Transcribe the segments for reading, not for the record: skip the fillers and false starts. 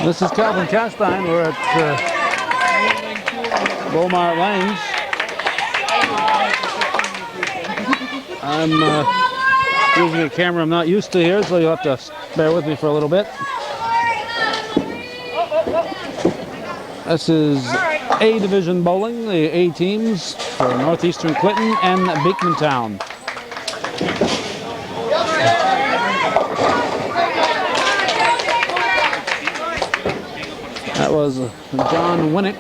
This is Calvin Castine. We're at Bowl Mart Lanes. I'm using a camera I'm not used to here, so you'll have to bear with me for a little bit. This is A Division Bowling, the A teams for Northeastern Clinton and Beekmantown. That was John Winnick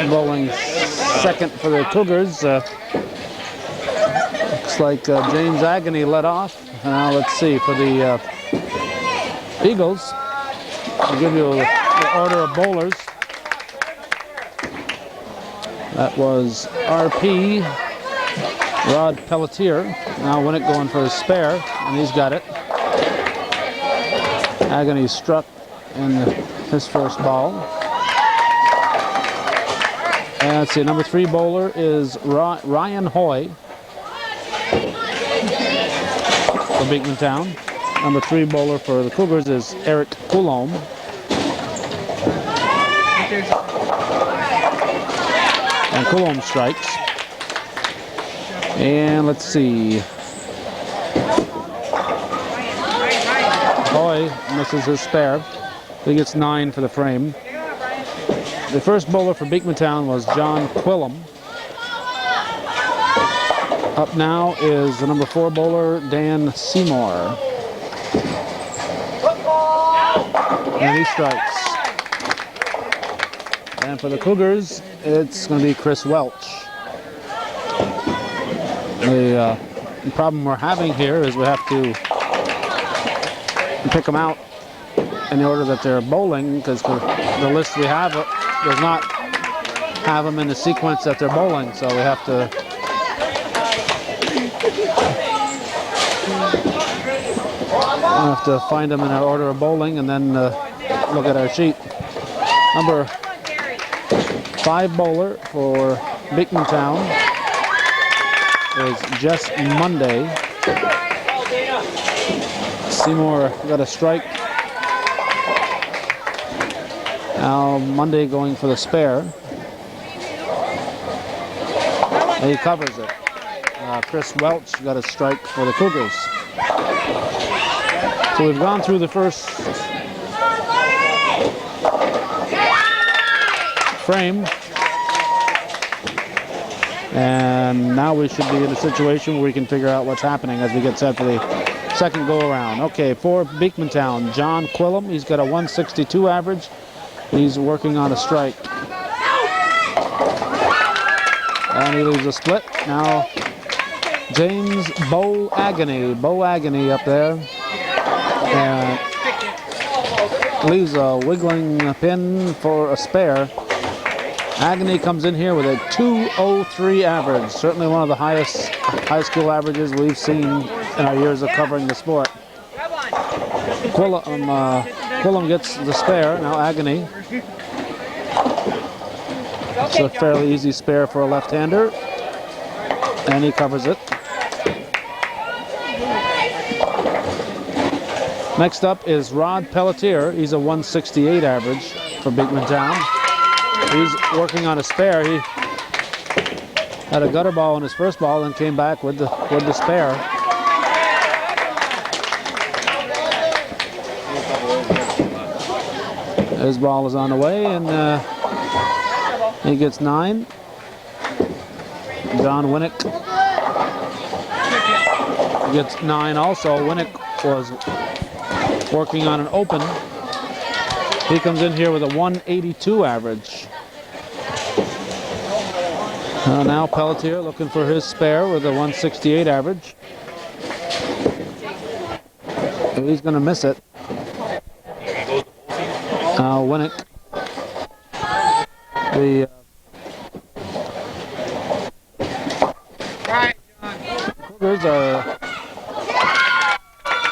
bowling second for the Cougars. Looks like James Agony led off. Now let's see, for the Eagles, I'll give you the order of bowlers. That was RP, Rod Pelletier. Now Winnick going for his spare, and he's got it. Agony struck in his first ball. And let's see, number 3 bowler is Ryan Hoy for Beekmantown. Number 3 bowler for the Cougars is Eric Coulombe. And Coulombe strikes. And let's see, Hoy misses his spare. He gets 9 for the frame. The first bowler for Beekmantown was John Quillam. Up now is the number 4 bowler, Dan Seymour. And he strikes. And for the Cougars, it's going to be Chris Welch. The problem we're having here is we have to pick them out in the order that they're bowling, because the list we have does not have them in the sequence that they're bowling, so we have to find them in our order of bowling and then look at our sheet. Number 5 bowler for Beekmantown is Jess Monday. Seymour got a strike. Now Monday going for the spare. And he covers it. Chris Welch got a strike for the Cougars. So we've gone through the first frame. And now we should be in a situation where we can figure out what's happening as we get set for the second go-around. Okay, for Beekmantown, John Quillam, he's got a 162 average. He's working on a strike. And he leaves a split. Now, James Bo Agony up there. And leaves a wiggling pin for a spare. Agony comes in here with a 203 average. Certainly one of the highest high school averages we've seen in our years of covering the sport. Quillam gets the spare. Now Agony. It's a fairly easy spare for a left-hander. And he covers it. Next up is Rod Pelletier. He's a 168 average for Beekmantown. He's working on a spare. He had a gutter ball in his first ball and came back with the spare. His ball is on the way, and he gets 9. John Winnick gets 9 also. Winnick was working on an open. He comes in here with a 182 average. Now Pelletier looking for his spare with a 168 average. He's going to miss it. Winnick. The Cougars are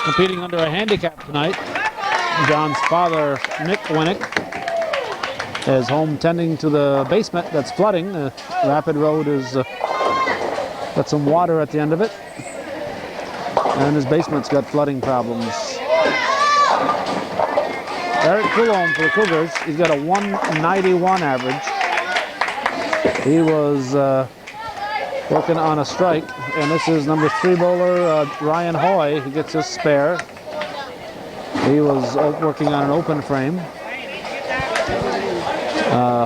competing under a handicap tonight. John's father, Nick Winnick, is home tending to the basement that's flooding. The Rapid Road has got some water at the end of it, and his basement's got flooding problems. Eric Coulomb for the Cougars. He's got a 191 average. He was working on a strike, and this is number 3 bowler Ryan Hoy. He gets his spare. He was working on an open frame.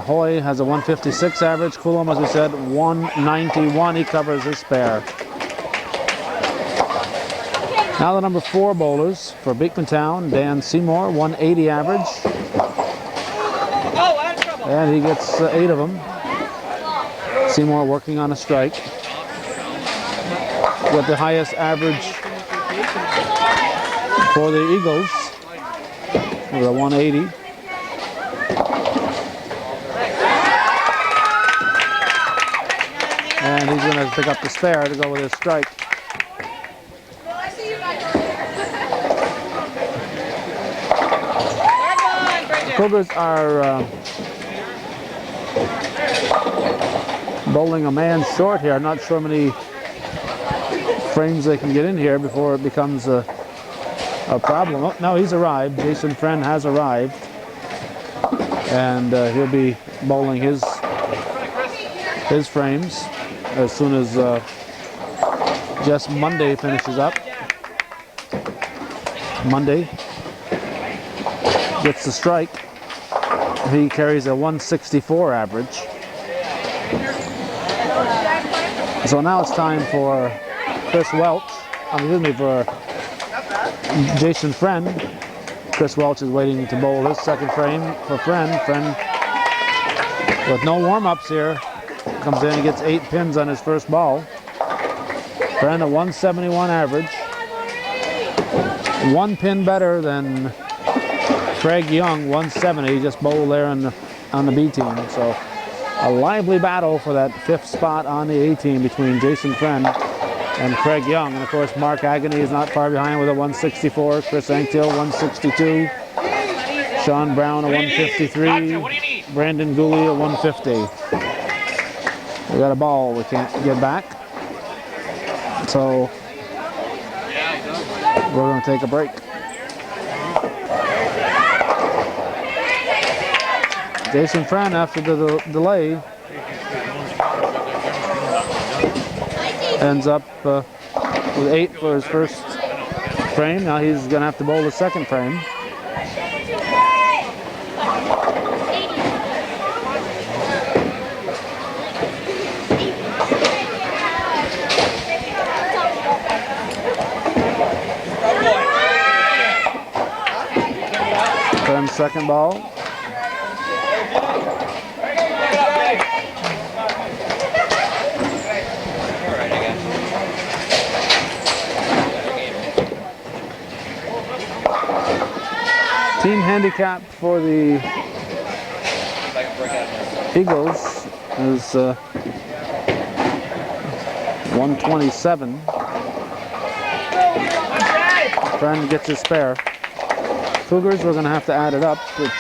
Hoy has a 156 average. Coulomb, as we said, 191. He covers his spare. Now the number 4 bowlers for Beekmantown. Dan Seymour, 180 average. And he gets 8 of them. Seymour working on a strike. With the highest average for the Eagles with a 180. And he's going to pick up the spare to go with his strike. The Cougars are bowling a man short here. I'm not sure how many frames they can get in here before it becomes a problem. Oh, no, he's arrived. Jason Friend has arrived. And he'll be bowling his frames as soon as Jess Monday finishes up. Monday gets the strike. He carries a 164 average. So now it's time for Chris Welch, for Jason Friend. Chris Welch is waiting to bowl his second frame for Friend. Friend, with no warm-ups here, comes in and gets 8 pins on his first ball. Friend, a 171 average. 1 pin better than Craig Young, 170. He just bowled there on the B team. So a lively battle for that 5th spot on the A team between Jason Friend and Craig Young. And of course, Mark Agony is not far behind with a 164. Chris Anktill, 162. Sean Brown, a 153. Brandon Gooley, a 150. We got a ball we can't get back. So we're going to take a break. Jason Friend, after the delay, ends up with 8 for his first frame. Now he's going to have to bowl the second frame. Friend's second ball. Team handicap for the Eagles is 127. Friend gets his spare. Cougars, we're going to have to add it up. It's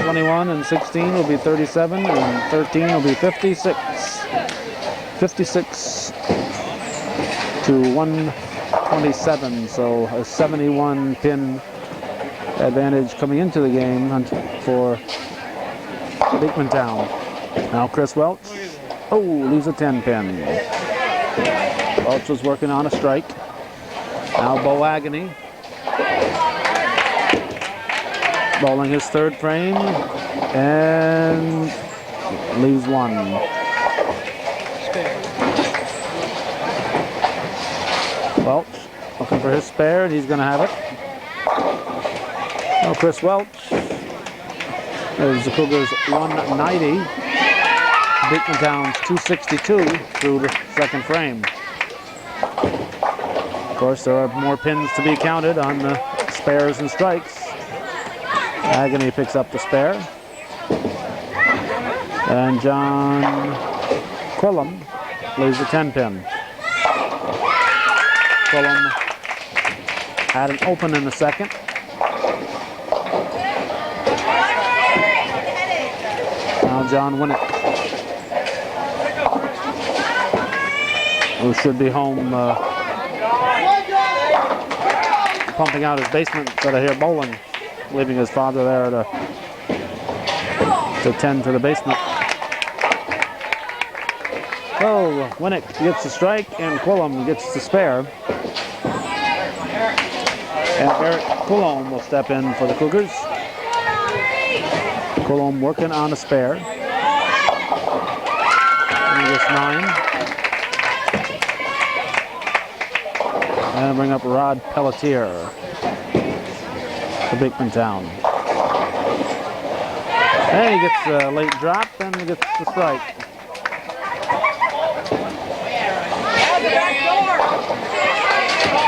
21 and 16 will be 37, and 13 will be 56. 56 to 127, so a 71 pin advantage coming into the game for Beekmantown. Now Chris Welch. Oh, leaves a 10 pin. Welch was working on a strike. Now Bo Agony. Bowling his third frame and leaves 1. Welch looking for his spare, and he's going to have it. Now Chris Welch. There's the Cougars 190. Beekmantown's 262 through the second frame. Of course, there are more pins to be counted on the spares and strikes. Agony picks up the spare. And John Quillum leaves the 10 pin. Quillum had an open in the second. Now John Winnick, who should be home pumping out his basement instead of here bowling. leaving his father there to tend to the basement. So Winnick gets the strike and Quillum gets the spare. And Eric Coulomb will step in for the Cougars. Coulomb working on a spare. And he gets 9. And bring up Rod Pelletier for Beekmantown. And he gets a late drop and he gets the strike.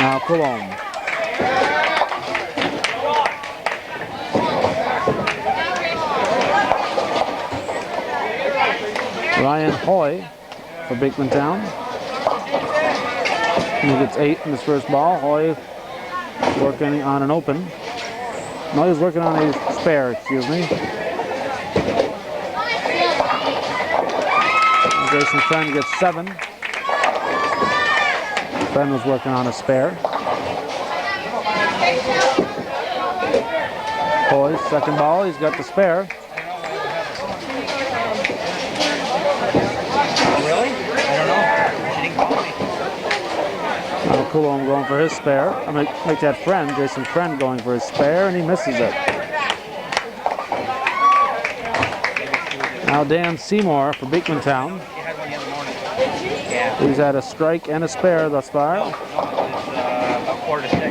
Now Coulomb. Ryan Hoy for Beekmantown. He gets 8 in his first ball. Hoy working on an open. No, he's working on a spare, excuse me. Jason Friend gets 7. Friend was working on a spare. Hoy's second ball, he's got the spare. Really? I don't know. She didn't call me. Coulomb going for his spare. I mean, make that Friend, Jason Friend going for his spare, and he misses it. Now Dan Seymour for Beekmantown. He's had a strike and a spare thus far. No, it was about 4 to 6.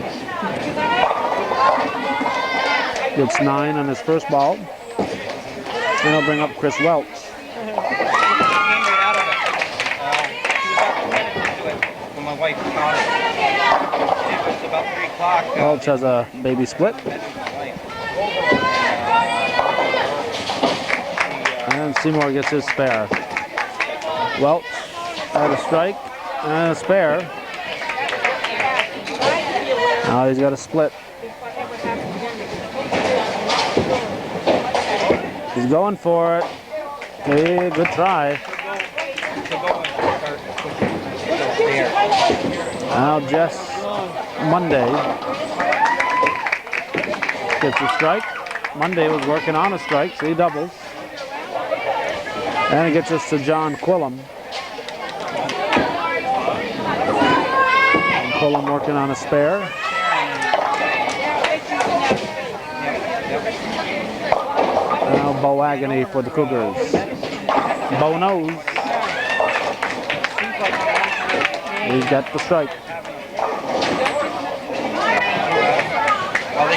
Gets 9 on his first ball. And he'll bring up Chris Welch. When my wife caught it. It was about 3 o'clock. Welch has a baby split. And Seymour gets his spare. Welch had a strike and a spare. Now he's got a split. He's going for it. Okay, good try. Now Jess Monday gets a strike. Monday was working on a strike, so he doubles. And it gets us to John Quillum. And Quillum working on a spare. Now Bo Agony for the Cougars. Bo knows. He's got the strike. Well,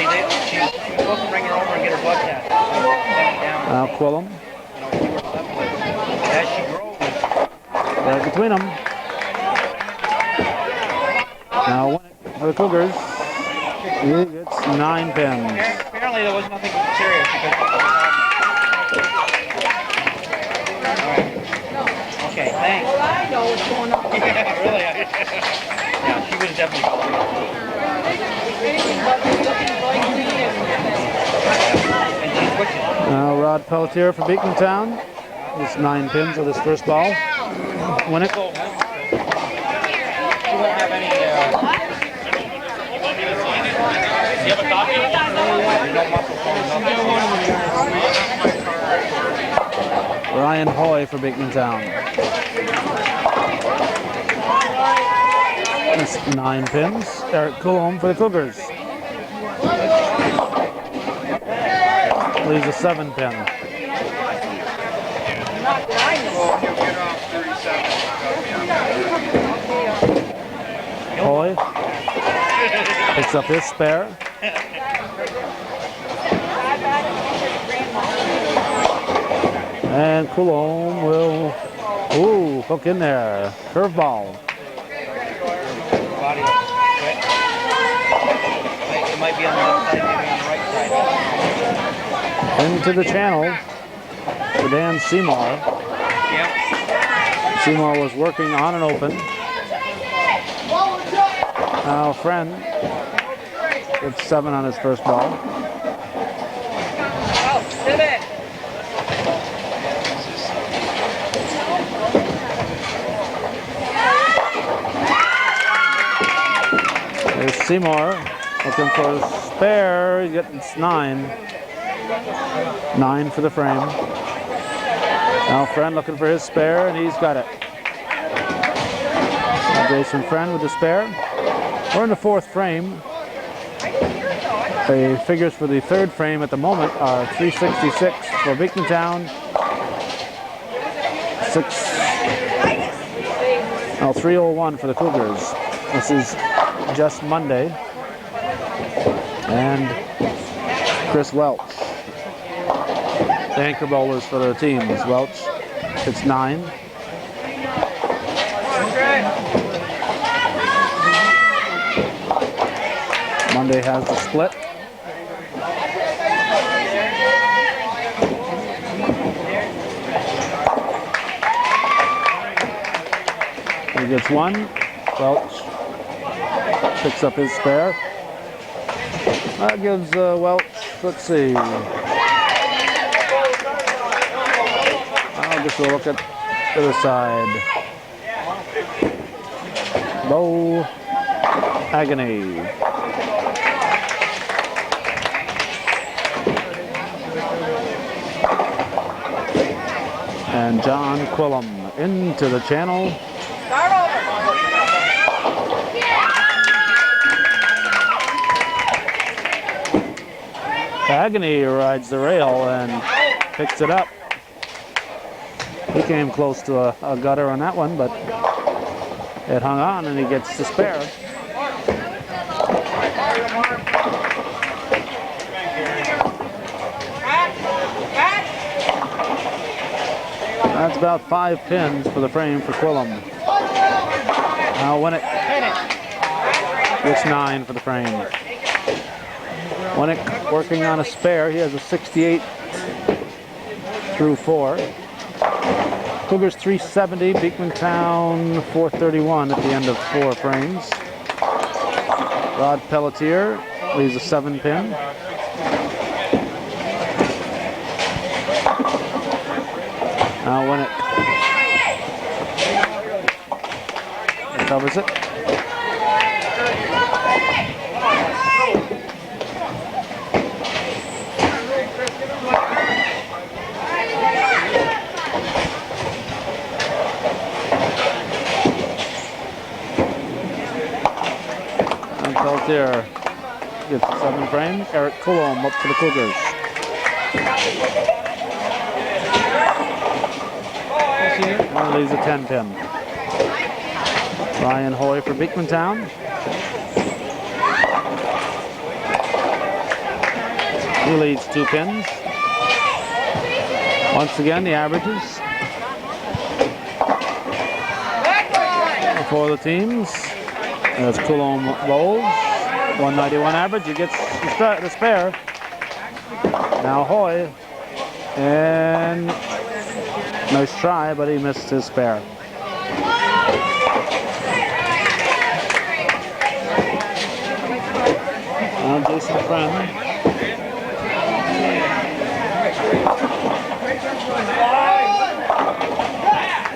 she was supposed to bring her over and get her blood test. Now Quillum. As she grows. Right between them. Now Winnick for the Cougars. He gets 9 pins. Apparently there was nothing serious because. Okay, thanks. Well, I know what's going on. Yeah, really. Yeah, she was definitely. And she's pushing. Now Rod Pelletier for Beekmantown. Gets 9 pins with his first ball. Winnick. She won't have any. You have a copy? No muscle phone, Ryan Hoy for Beekmantown. That's 9 pins. Eric Coulomb for the Cougars. Leaves a 7 pin. Hoy picks up his spare. And Coulomb will, hook in there. Curveball. It might be on the left side, maybe on the right side. Into the channel for Dan Seymour. Yep. Seymour was working on an open. Now Friend gets 7 on his first ball. Oh, pivot. There's Seymour Looking for a spare. He gets 9. 9 for the frame. Now Friend looking for his spare, and he's got it. Jason Friend with the spare. We're in the 4th frame. The figures for the 3rd frame at the moment are 366 for Beekmantown. 301 for the Cougars. This is just Monday. And Chris Welch. The anchor bowlers for their teams. Welch, it's 9. Monday has the split. He gets 1. Welch picks up his spare. That gives Welch, let's see. I'll just look at the other side. Bowl Agony. And John Quillum into the channel. Agony rides the rail and picks it up. He came close to a gutter on that one, but it hung on and he gets the spare. That's about 5 pins for the frame for Quillum. Now Winnick gets 9 for the frame. Winnick working on a spare. He has a 68 through 4. Cougars 370, Beekmantown 431 at the end of 4 frames. Rod Pelletier leaves a 7 pin. Now Winnick covers it. And Pelletier gets a 7 frame. Eric Coulomb up for the Cougars. One leaves a 10 pin. Ryan Hoy for Beekmantown. He leads 2 pins. Once again, the averages for the teams. As Coulomb bowls, 191 average. He gets the spare. Now Hoy, and nice try, but he missed his spare. Now Jason Friend.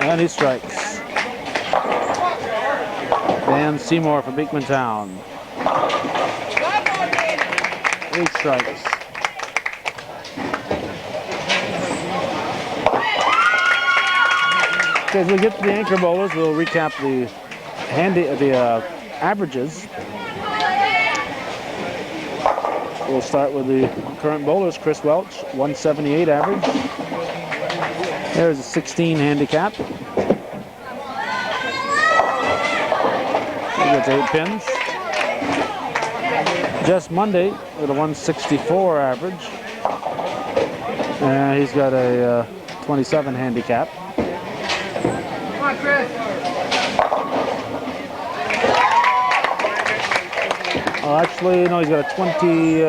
And he strikes. Dan Seymour for Beekmantown. 8 strikes. As we get to the anchor bowlers, we'll recap the averages. We'll start with the current bowlers. Chris Welch, 178 average. There's a 16 handicap. He gets 8 pins. Just Monday with a 164 average. And he's got a 27 handicap. Oh, actually, no, he's got a 20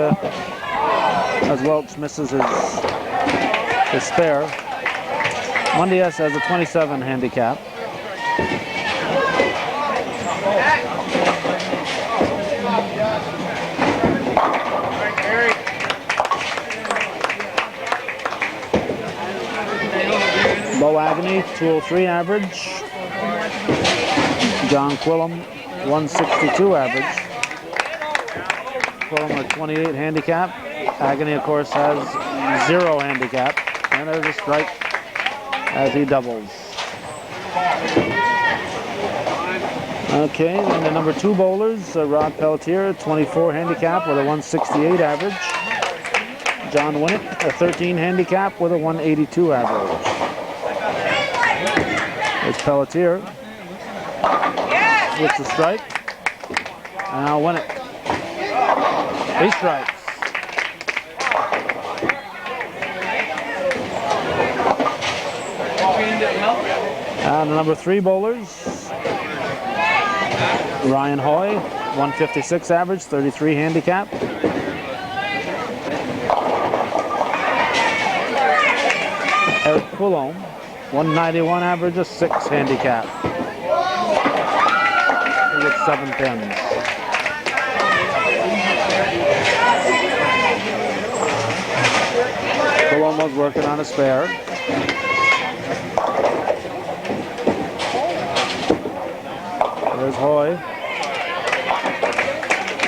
as Welch misses his spare. Monday has a 27 handicap. Bow Agony, 203 average. John Quillum, 162 average. Quillem with 28 handicap. Agony, of course, has 0 handicap. And there's a strike as he doubles. Okay, then the number 2 bowlers, Rod Pelletier, 24 handicap with a 168 average. John Winnick, a 13 handicap with a 182 average. It's Pelletier. Gets the strike. And now Winnick. 8 strikes. And the number 3 bowlers, Ryan Hoy, 156 average, 33 handicap. Eric Coulomb, 191 average, a 6 handicap. He gets 7 pins. Coulomb was working on a spare. There's Hoy.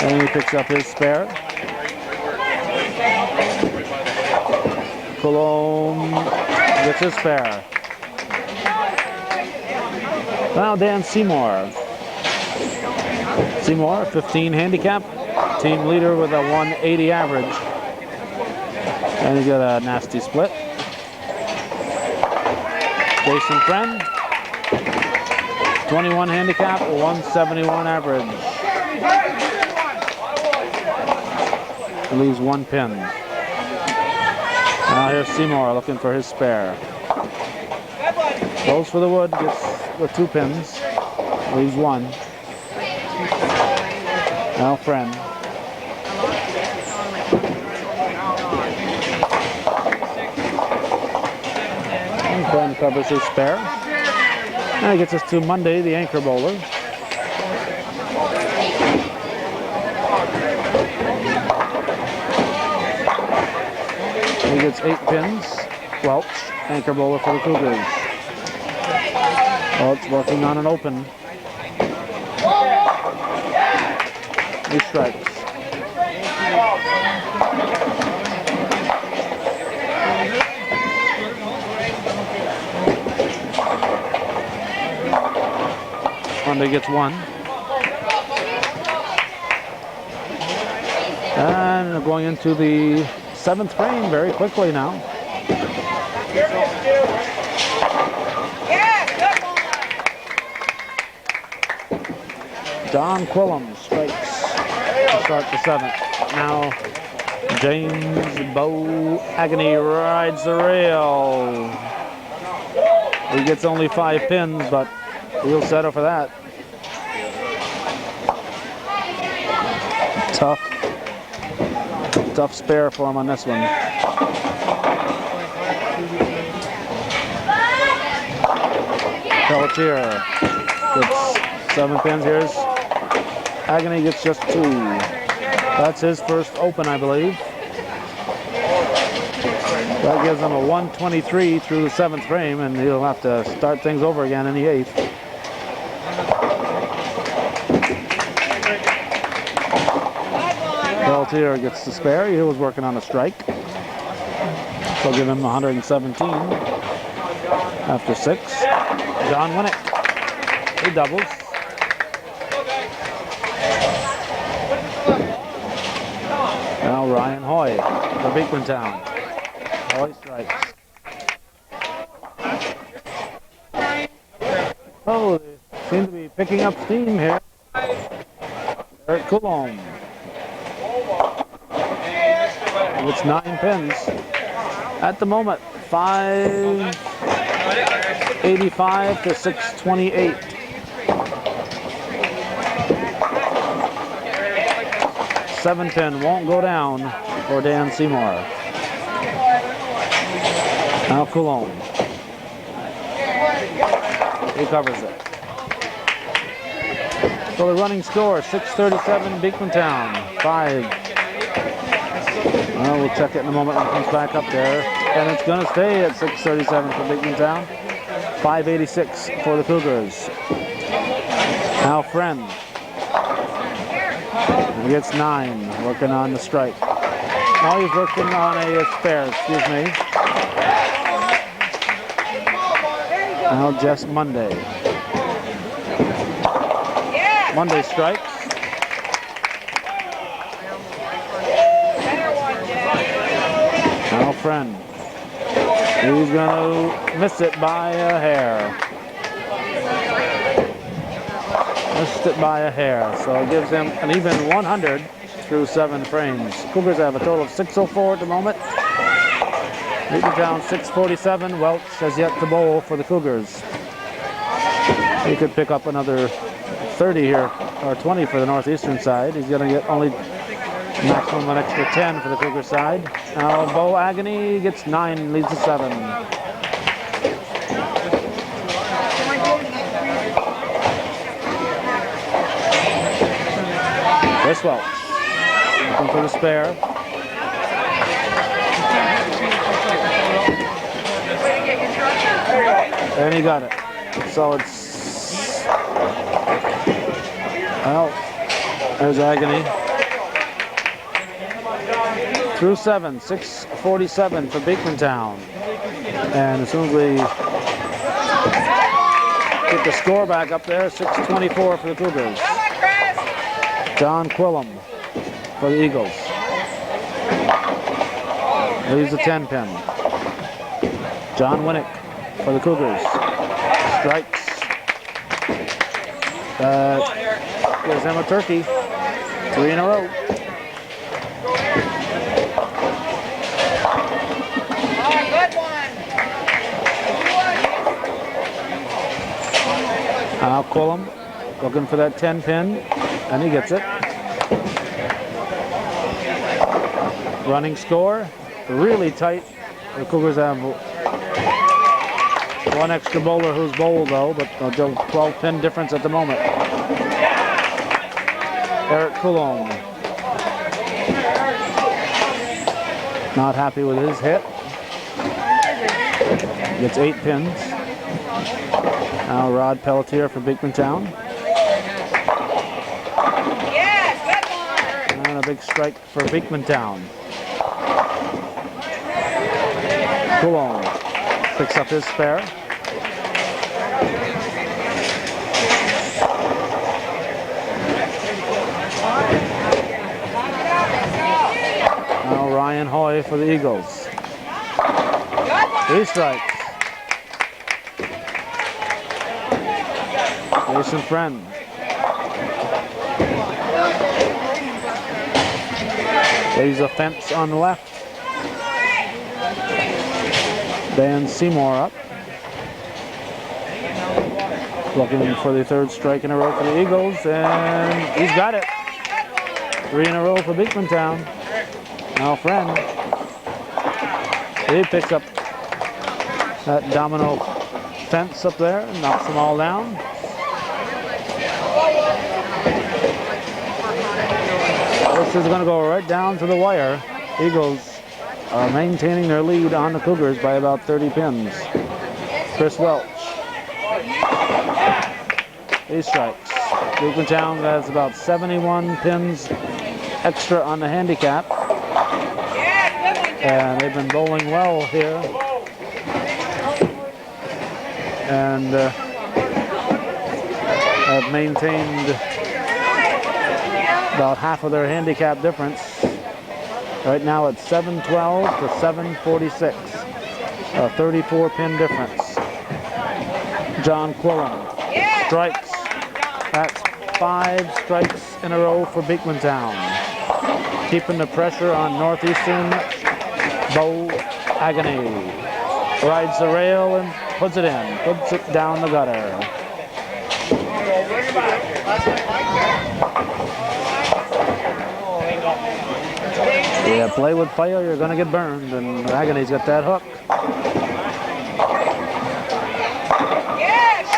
And he picks up his spare. Coulomb gets his spare. Now Dan Seymour. Seymour, 15 handicap. Team leader with a 180 average. And he got a nasty split. Jason Friend. 21 handicap, 171 average. He leaves 1 pin. Now here's Seymour looking for his spare. Goes for the wood, gets the 2 pins. Leaves 1. Now Friend. And Friend covers his spare. And he gets us to Monday, the anchor bowler. He gets 8 pins. Welch, anchor bowler for the Cougars. Welch working on an open. He strikes. Monday gets 1. And we're going into the 7th frame very quickly now. Don Quillem strikes to start the 7th. Now James Bow Agony rides the rail. He gets only 5 pins, but he'll settle for that. Tough spare for him on this one. Pelletier gets 7 pins. Here's Agony gets just 2. That's his first open, I believe. That gives him a 123 through the 7th frame, and he'll have to start things over again in the 8th. Pelletier gets the spare. He was working on a strike. So give him 117 after 6. John Winnick. He doubles. Now Ryan Hoy for Beekmantown. Hoy strikes. Oh, they seem to be picking up steam here. Eric Coulomb. It's 9 pins. At the moment, 585 to 628. Seven pin won't go down for Dan Seymour. Now Coulomb. He covers it. So the running score, 637 Beekmantown, 5. Well, we'll check it in a moment when it comes back up there. And it's going to stay at 637 for Beekmantown. 586 for the Cougars. Now Friend. He gets 9, working on the strike. Now he's working on a spare, excuse me. Now just Monday. Monday strikes. Now friend. He's going to miss it by a hair. Missed it by a hair, so it gives him an even 100 through 7 frames. Cougars have a total of 604 at the moment. Beekmantown 647. Welch has yet to bowl for the Cougars. He could pick up another 30 here, or 20 for the northeastern side. He's going to get only maximum an extra 10 for the Cougar side. Now Bowl Agony gets 9, leads to 7. Chris Welch, looking for the spare. And he got it. So it's, well, there's Agony. Through 7, 647 for Beekmantown. And as soon as we get the score back up there, 624 for the Cougars. John Quillam for the Eagles. Leaves a 10 pin. John Winnick for the Cougars. Strikes. Gives him a turkey. 3 in a row. Now Quillam looking for that 10 pin, and he gets it. Running score, really tight. The Cougars have 1 extra bowler who's bowled though, but a 12 pin difference at the moment. Eric Coulomb not happy with his hit. Gets 8 pins. Now Rod Pelletier for Beekmantown. And a big strike for Beekmantown. Coulomb picks up his spare. Now Ryan Hoy for the Eagles. 3 strikes. Jason Friend. Lays a fence on the left. Dan Seymour up. Looking for the 3rd strike in a row for the Eagles, and he's got it. 3 in a row for Beekmantown. Now Friend. He picks up that domino fence up there and knocks them all down. This is going to go right down to the wire. Eagles are maintaining their lead on the Cougars by about 30 pins. Chris Welch. He strikes. Beekmantown has about 71 pins extra on the handicap. And they've been bowling well here. And have maintained about half of their handicap difference. Right now it's 712 to 746. A 34 pin difference. John Quillam strikes. That's 5 strikes in a row for Beekmantown. Keeping the pressure on Northeastern. Bowl Agony rides the rail and puts it in. Puts it down the gutter. Yeah, play with fire, you're going to get burned, and Agony's got that hook.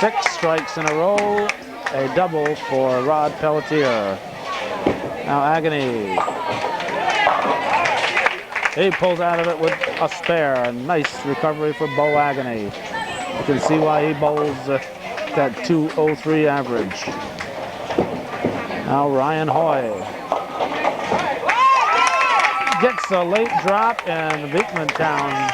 6 strikes in a row, a double for Rod Pelletier. Now Agony. He pulls out of it with a spare. A nice recovery for Bowl Agony. You can see why he bowls that 203 average. Now Ryan Hoy gets a late drop, and Beekmantown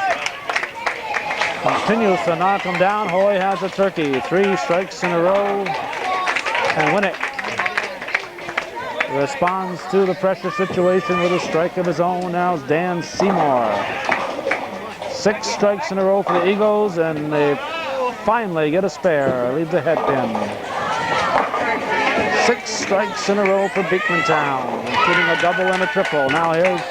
continues to knock him down. Hoy has a turkey. 3 strikes in a row, and Winnick responds to the pressure situation with a strike of his own. Now it's Dan Seymour. 6 strikes in a row for the Eagles, and they finally get a spare. Leave the head pin. 6 strikes in a row for Beekmantown, including a double and a triple. Now here's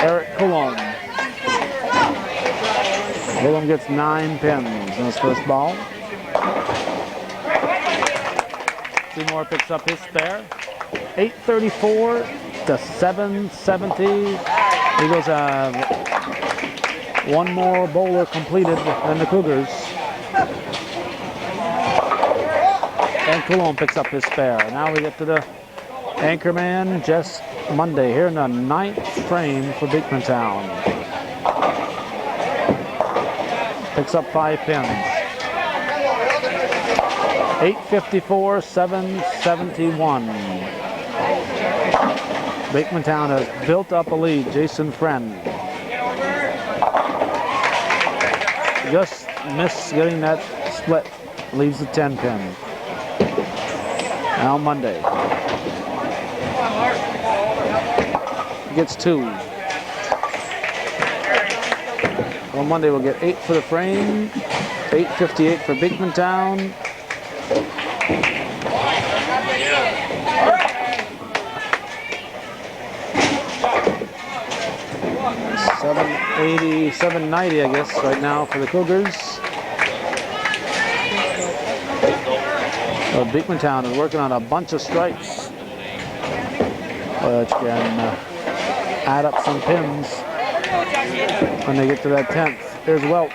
Eric Coulomb. Coulomb gets 9 pins in his first ball. Seymour picks up his spare. 8:34 to 7:70. Eagles have 1 more bowler completed than the Cougars. And Coulomb picks up his spare. Now we get to the anchorman, Jess Monday, here in the 9th frame for Beekmantown. Picks up 5 pins. 8:54, 7:71. Beekmantown has built up a lead. Jason Friend just missed getting that split. Leaves the 10 pin. Now Monday gets 2. Well, Monday will get 8 for the frame. 8:58 for Beekmantown. 780, 790, I guess, right now for the Cougars. Beekmantown is working on a bunch of strikes, which can add up some pins when they get to that 10th. Here's Welch.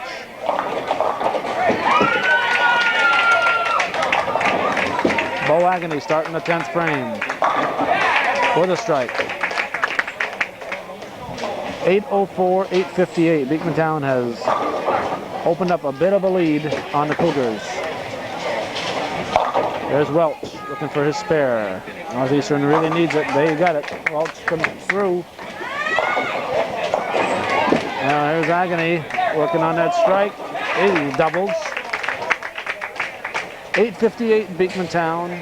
Bo Agony starting the 10th frame with a strike. 8:04, 8:58. Beekmantown has opened up a bit of a lead on the Cougars. There's Welch looking for his spare. Northeastern really needs it. They got it. Welch comes through. Now here's Agony working on that strike. He doubles. 8:58 Beekmantown.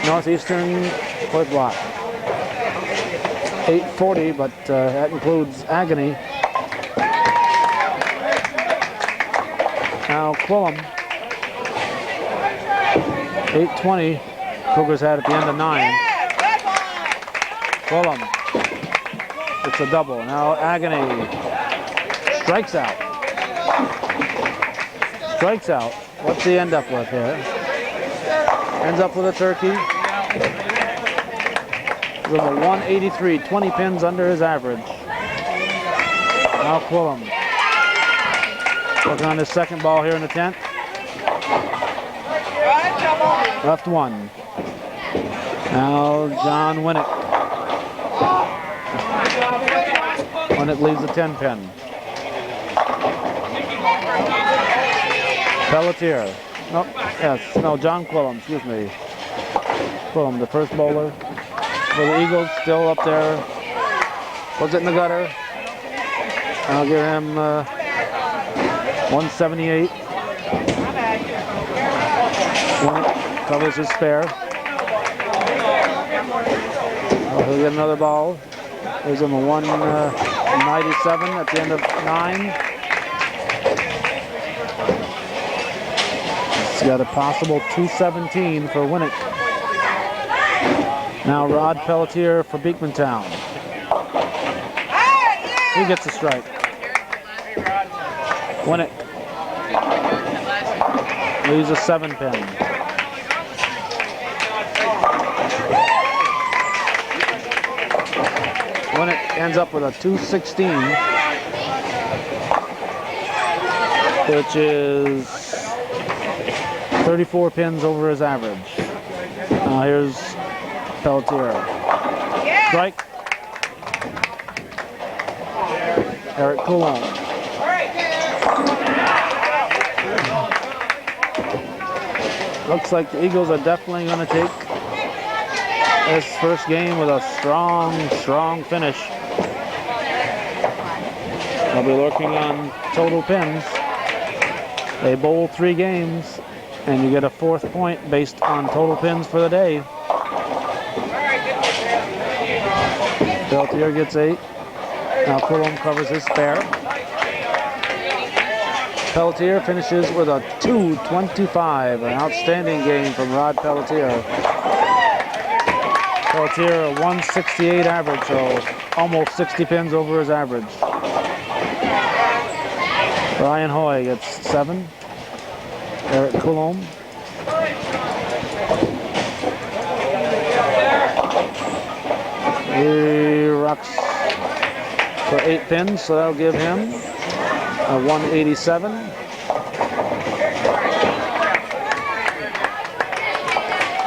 Northeastern with block. 8:40, but that includes Agony. Now Quillem. 8:20. Cougars had at the end of 9. Quillem. It's a double. Now Agony strikes out. Strikes out. What's he end up with here? Ends up with a turkey. With a 183, 20 pins under his average. Now Quillem. Working on his second ball here in the 10th. Left 1. Now John Winnick. Winnick leaves the 10 pin. Pelletier. No, yes, no, John Quillem, excuse me. Quillem, the first bowler for the Eagles, still up there. Was it in the gutter? I'll give him 178. Winnick covers his spare. Oh, he'll get another ball. There's him a 197 at the end of 9. He's got a possible 217 for Winnick. Now Rod Pelletier for Beekmantown. He gets a strike. Winnick leaves a 7 pin. Winnick ends up with a 216, which is 34 pins over his average. Now here's Pelletier. Strike. Eric Coulomb. Looks like the Eagles are definitely going to take this first game with a strong finish. They'll be looking on total pins. They bowl 3 games, and you get a 4th point based on total pins for the day. Peltier gets 8. Now Coulomb covers his spare. Peltier finishes with a 2.25, an outstanding game from Rod Peltier. Peltier a 168 average, so almost 60 pins over his average. Brian Hoy gets 7. Eric Coulomb. He rocks for 8 pins, so that'll give him a 187.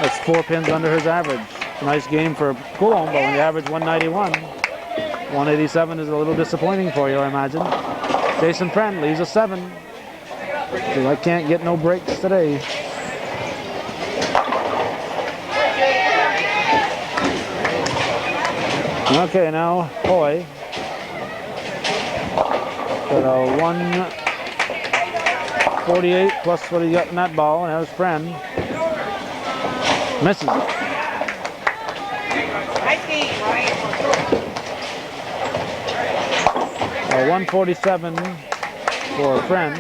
That's 4 pins under his average. Nice game for Coulomb, but when you average 191, 187 is a little disappointing for you, I imagine. Jason Friend leaves a 7. So I can't get no breaks today. Okay, now Hoy. Got a 148 plus what he got in that ball, and that was Friend. Misses it. A 147 for Friend.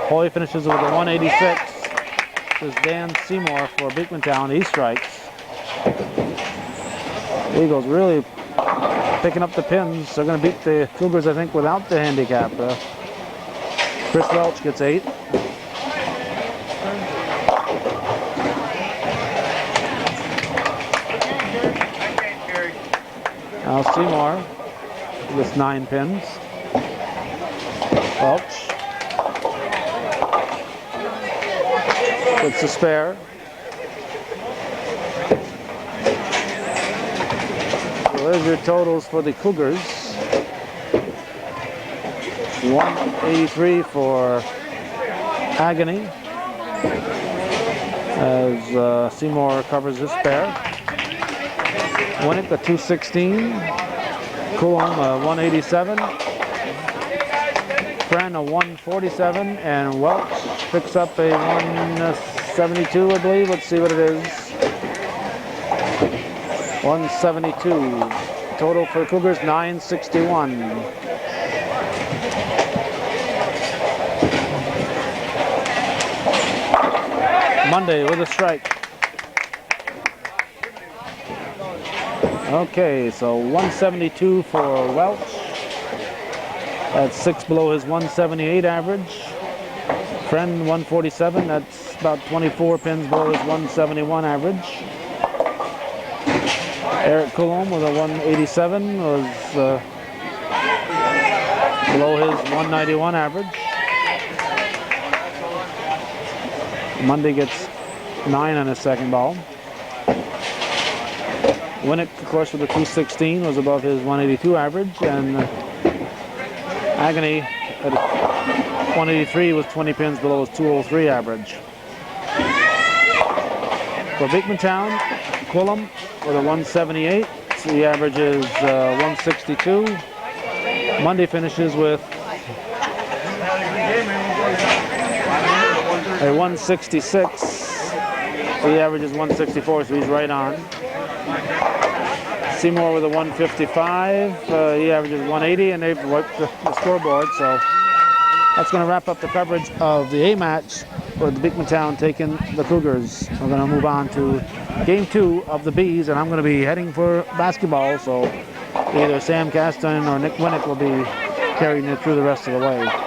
Hoy finishes with a 186. This is Dan Seymour for Beekmantown. He strikes. Eagles really picking up the pins. They're going to beat the Cougars, I think, without the handicap. Chris Welch gets 8. Now Seymour with 9 pins. Welch gets a spare. So there's your totals for the Cougars. 183 for Agony as Seymour covers his spare. Winnick a 216. Coulomb a 187. Friend a 147, and Welch picks up a 172, I believe. Let's see what it is. 172. Total for Cougars 961. Monday with a strike. Okay, so 172 for Welch. That's 6 below his 178 average. Friend 147, that's about 24 pins below his 171 average. Eric Coulomb with a 187 was below his 191 average. Monday gets 9 on his second ball. Winnick, of course, with a 216 was above his 182 average, and Agony at 183 was 20 pins below his 203 average. For Beekmantown, Coulomb with a 178, so the average is 162. Monday finishes with a 166. The average is 164, so he's right on. Seymour with a 155. He averages 180, and they've wiped the scoreboard. So that's going to wrap up the coverage of the A match with Beekmantown taking the Cougars. We're going to move on to game 2 of the Bs, and I'm going to be heading for basketball. So either Sam Caston or Nick Winnick will be carrying it through the rest of the way.